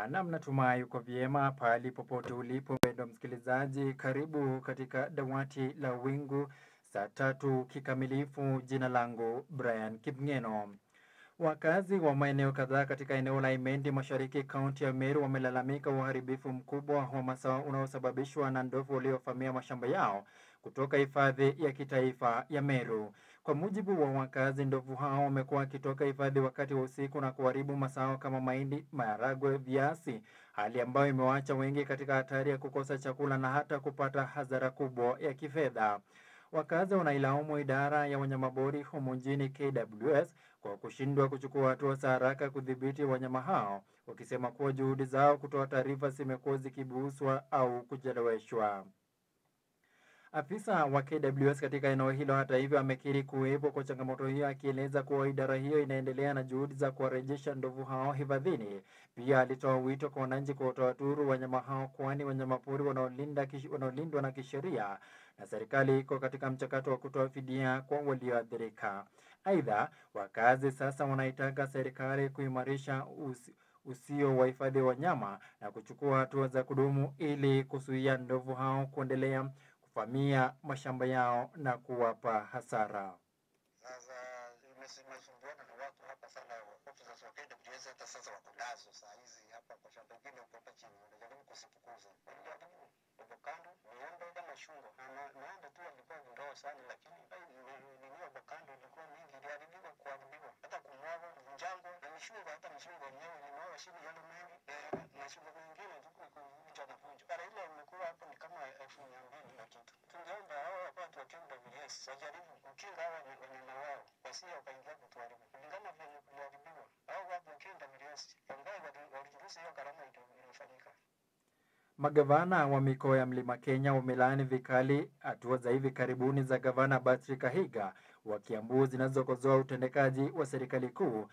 Naam, natumai uko vyema pahali popote ulipo mpendwa msikilizaji. Karibu katika dawati la wingu saa tatu kikamilifu. Jina langu Brian Kipngeno. Wakazi wa maeneo kadhaa katika eneo la Imendi Mashariki, kaunti ya Meru wamelalamika uharibifu mkubwa wa mazao unaosababishwa na ndovu waliovamia mashamba yao kutoka hifadhi ya kitaifa ya Meru. Kwa mujibu wa wakazi, ndovu hao wamekuwa wakitoka hifadhi wakati wa usiku na kuharibu mazao kama mahindi, maharagwe, viazi, hali ambayo imewaacha wengi katika hatari ya kukosa chakula na hata kupata hasara kubwa ya kifedha. Wakazi wanailaumu idara ya wanyamapori humu nchini KWS kwa kushindwa kuchukua hatua za haraka kudhibiti wanyama hao, wakisema kuwa juhudi zao kutoa taarifa zimekuwa zikipuuzwa au kucheleweshwa. Afisa wa KWS katika eneo hilo hata hivyo amekiri kuwepo kwa changamoto hiyo, akieleza kuwa idara hiyo inaendelea na juhudi za kuwarejesha ndovu hao hifadhini. Pia alitoa wito kwa wananchi kutoa turu wanyama hao, kwani wanyamapori wanaolindwa na kisheria na serikali iko katika mchakato wa kutoa fidia kwa walioathirika. Aidha, wakazi sasa wanaitaka serikali kuimarisha usio wa hifadhi wa wanyama na kuchukua hatua za kudumu ili kuzuia ndovu hao kuendelea kuvamia mashamba yao na kuwapa hasara. Sasa imesumbuana na watu hapa sana, officers wa KWS hata sasa wako nazo saa hizi hapa kwa shamba hili uko hapa chini, wanajaribu kusifukuza. Ndio kando niombe kama shungo naenda tu alikuwa ndogo sana, lakini nilio bakando ilikuwa mingi, iliharibiwa kuharibiwa hata kumwaga mjango na mishungo, hata mishungo yenyewe nimeona chini yale mengi na shungo mengine tuko kuvunja na vunja. Bara ile imekuwa hapo ni kama 1200 na kitu. Tungeomba hao watu wa KWS wajaribu kukinga hao wanyama wao wasije wakaingia kutuharibu kulingana vile kuharibiwa. Hao watu wa KWS ambao waliruhusu hiyo gharama ilifanyika. Magavana wa mikoa ya Mlima Kenya wamelaani vikali hatua za hivi karibuni za Gavana Patrick Kahiga wa Kiambu zinazokosoa utendekaji wa serikali kuu.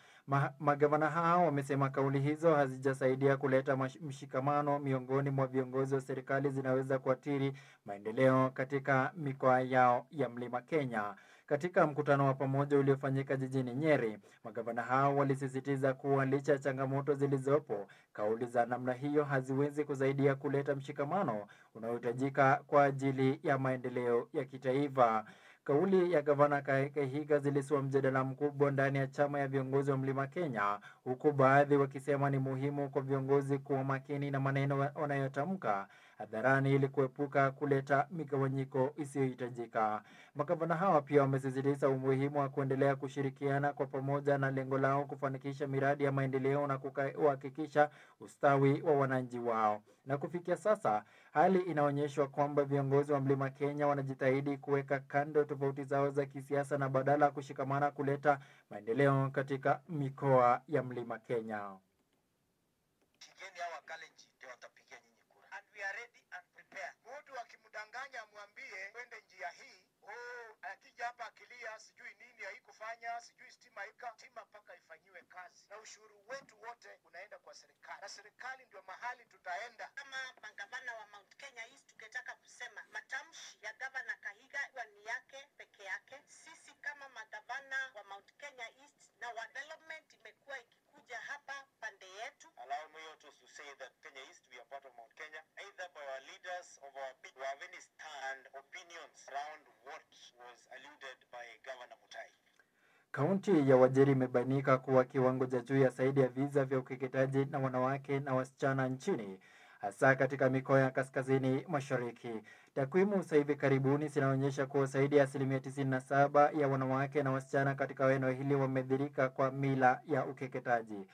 Magavana hao wamesema kauli hizo hazijasaidia kuleta mshikamano miongoni mwa viongozi wa serikali, zinaweza kuathiri maendeleo katika mikoa yao ya Mlima Kenya. Katika mkutano wa pamoja uliofanyika jijini Nyeri, magavana hao walisisitiza kuwa licha ya changamoto zilizopo, kauli za namna hiyo haziwezi kusaidia kuleta mshikamano unaohitajika kwa ajili ya maendeleo ya kitaifa. Kauli ya Gavana Kahiga zilizua mjadala mkubwa ndani ya chama ya viongozi wa Mlima Kenya, huku baadhi wakisema ni muhimu kwa viongozi kuwa makini na maneno wanayotamka hadharani ili kuepuka kuleta migawanyiko isiyohitajika. Magavana hawa pia wamesisitiza umuhimu wa kuendelea kushirikiana kwa pamoja na lengo lao kufanikisha miradi ya maendeleo na kuhakikisha ustawi wa wananchi wao. Na kufikia sasa, hali inaonyeshwa kwamba viongozi wa Mlima Kenya wanajitahidi kuweka kando tofauti zao za kisiasa na badala kushikamana kuleta maendeleo katika mikoa ya Mlima Kenya. Shikeni hawa Kalenjin ndio watapigia nyinyi kura. And we are ready and prepared. Mtu akimdanganya mwambie kwende njia hii. Akija hapa akilia sijui nini haikufanya, sijui stima mpaka ifanyiwe kazi. Na ushuru wetu wote unaenda kwa serikali. Na serikali ndio mahali tutaenda. Kama magavana wa Mount Kenya East tukitaka kusema matamshi ya Gavana Kahiga ni yake peke yake. Sisi kama magavana wa Mount Kenya East na development imekuwa ikikuja hapa pande yetu. Allow me also to say that Kenya East, we are part of Mount Kenya, either by our leaders of our people who have any stand opinions around what was alluded by Governor Mutai. Kaunti ya Wajir imebainika kuwa kiwango cha juu ya zaidi ya visa vya ukeketaji na wanawake na wasichana nchini, hasa katika mikoa ya kaskazini mashariki. Takwimu za hivi karibuni zinaonyesha kuwa zaidi ya 97% ya wanawake na wasichana katika eneo hili wamedhirika kwa mila ya ukeketaji.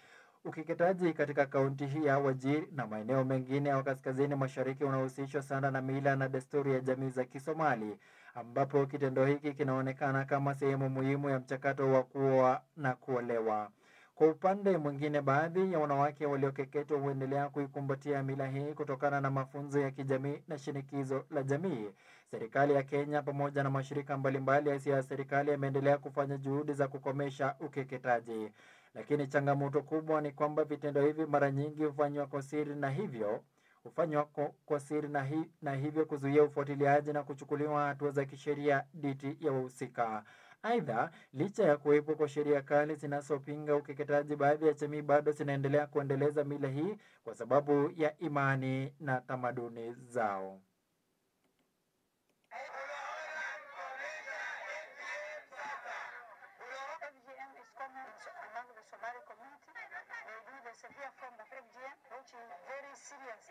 Ukeketaji katika kaunti hii ya Wajir na maeneo mengine ya kaskazini mashariki unahusishwa sana na mila na desturi ya jamii za Kisomali, ambapo kitendo hiki kinaonekana kama sehemu muhimu ya mchakato wa kuoa na kuolewa. Kwa upande mwingine, baadhi ya wanawake waliokeketwa huendelea kuikumbatia mila hii kutokana na mafunzo ya kijamii na shinikizo la jamii. Serikali ya Kenya pamoja na mashirika mbalimbali yasiyo ya serikali yameendelea kufanya juhudi za kukomesha ukeketaji. Lakini changamoto kubwa ni kwamba vitendo hivi mara nyingi hufanywa kwa siri na hivyo kuzuia ufuatiliaji na kuchukuliwa hatua za kisheria dhidi ya wahusika. Aidha, licha ya kuwepo kwa sheria kali zinazopinga ukeketaji, baadhi ya jamii bado zinaendelea kuendeleza mila hii kwa sababu ya imani na tamaduni zao. FGM is common among the Somali community. They do the severe form of FGM, which is very serious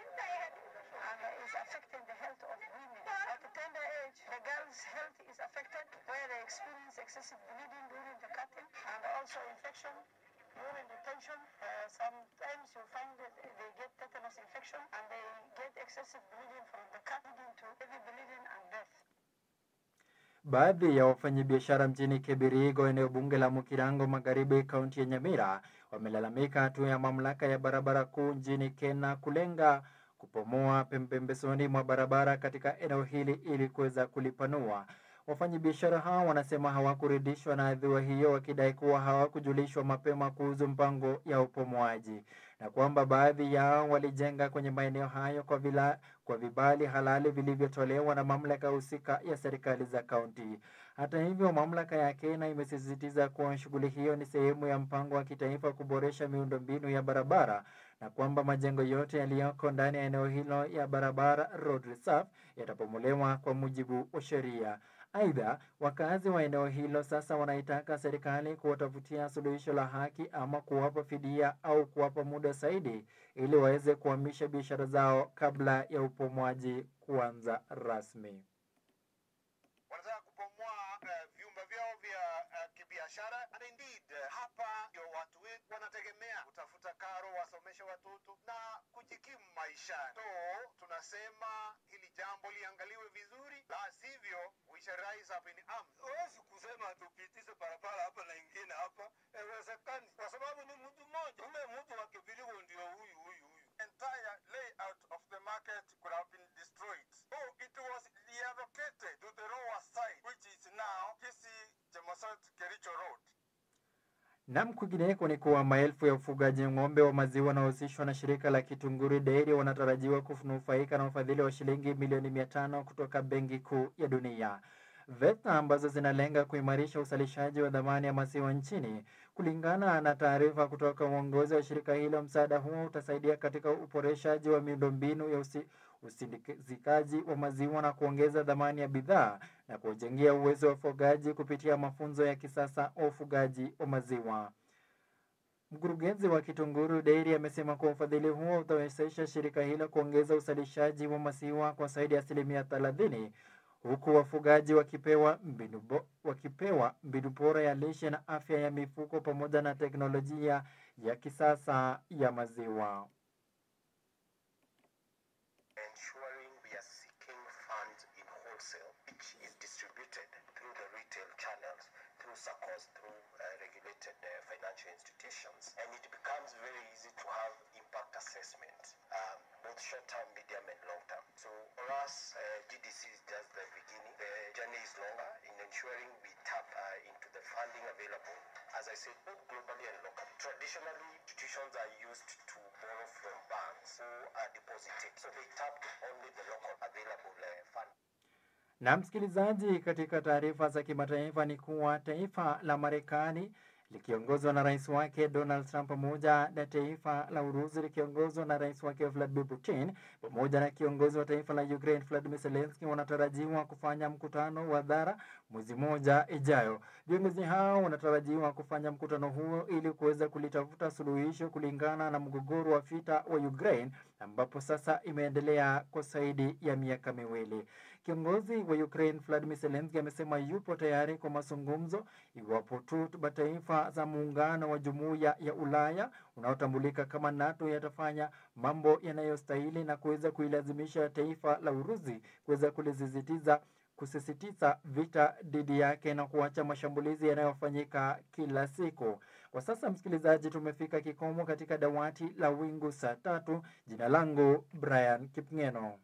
and is affecting the health of women. At a tender age, the girl's health is affected, where they experience excessive bleeding during the cutting and also infection during the tension. Sometimes you find that they get tetanus infection and they get excessive bleeding from the cut, leading to heavy bleeding and death. Baadhi ya wafanyabiashara mjini Kibirigo, eneo bunge la Mukirango Magharibi, kaunti ya Nyamira, wamelalamika hatua ya mamlaka ya barabara kuu nchini Kenya kulenga kupomoa pembezoni mwa barabara katika eneo hili ili kuweza kulipanua. Wafanyabiashara hao wanasema hawakuridhishwa na hatua hiyo, wakidai kuwa hawakujulishwa mapema kuhusu mpango ya upomoaji na kwamba baadhi yao walijenga kwenye maeneo hayo kwa vibali halali vilivyotolewa na mamlaka husika ya serikali za kaunti. Hata hivyo, mamlaka ya Kenya imesisitiza kuwa shughuli hiyo ni sehemu ya mpango wa kitaifa kuboresha miundombinu ya barabara na kwamba majengo yote yaliyoko ndani ya eneo hilo ya barabara road reserve yatapomolewa kwa mujibu wa sheria. Aidha, wakazi wa eneo hilo sasa wanaitaka serikali kuwatafutia suluhisho la haki ama kuwapa fidia au kuwapa muda zaidi ili waweze kuhamisha biashara zao kabla ya upomoaji kuanza rasmi. Wanataka kupomoa vyumba vyao vya kibiashara, and indeed hapa ndio watu wetu wanategemea kutafuta karo, wasomeshe watoto na kujikimu maisha. So tunasema hili jambo liangaliwe vizuri, la sivyo we shall rise up in arms. Huwezi kusema tupitishe barabara hapa na ingine hapa, haiwezekani kwa sababu ni mtu mmoja. Ule mtu wa Kibirigo ndio huyu. Entire layout of the market could have been destroyed. So it was reallocated to the lower side, which is now Kisii Chemasot Kericho Road. Na kwingineko ni kuwa maelfu ya ufugaji ng'ombe wa maziwa wanaohusishwa na shirika la Kitunguri Dairy wanatarajiwa kunufaika na ufadhili wa shilingi milioni 500 kutoka Benki Kuu ya Dunia. VETA ambazo zinalenga kuimarisha uzalishaji wa dhamani ya maziwa nchini. Kulingana na taarifa kutoka uongozi wa shirika hilo, msaada huo utasaidia katika uboreshaji wa miundombinu ya usindikaji wa maziwa na kuongeza dhamani ya bidhaa na kujengea uwezo wa ufugaji kupitia mafunzo ya kisasa wa ufugaji wa maziwa. Mkurugenzi wa Kitunguri Dairy amesema kuwa ufadhili huo utawezesha shirika hilo kuongeza uzalishaji wa maziwa kwa zaidi ya 30%, huku wafugaji wakipewa mbinu bora ya lishe na afya ya mifugo pamoja na teknolojia ya kisasa ya maziwa. Ensuring we are seeking funds in wholesale, which is distributed through the retail channels, through SACCOs, through regulated financial institutions, and it becomes very easy to have impact assessment, both short-term, medium, and long-term. So for us, GDC is just the beginning. The journey is longer in ensuring we tap into the funding available, as I said, both globally and locally. Traditionally, institutions are used to borrow from banks who are deposited, so they tapped only the local available fund. Na msikilizaji, katika taarifa za kimataifa ni kuwa taifa la Marekani likiongozwa na rais wake Donald Trump pamoja na taifa la Urusi likiongozwa na rais wake Vladimir Putin pamoja na kiongozi wa taifa la Ukraine Volodymyr Zelensky wanatarajiwa kufanya mkutano wa dharura mwezi mmoja ijayo. Viongozi hao wanatarajiwa kufanya mkutano huo ili kuweza kulitafuta suluhisho kulingana na mgogoro wa vita wa Ukraine ambapo sasa imeendelea kwa zaidi ya miaka miwili. Kiongozi wa Ukraine Volodymyr Zelensky amesema yupo tayari kwa mazungumzo iwapo tu mataifa za muungano wa Jumuiya ya Ulaya unaotambulika kama NATO yatafanya mambo yanayostahili na kuweza kuilazimisha taifa la Urusi kuweza kusisitiza vita dhidi yake na kuacha mashambulizi yanayofanyika kila siku. Kwa sasa msikilizaji, tumefika kikomo katika dawati la Wingu saa 3. Jina langu Brian Kipngeno.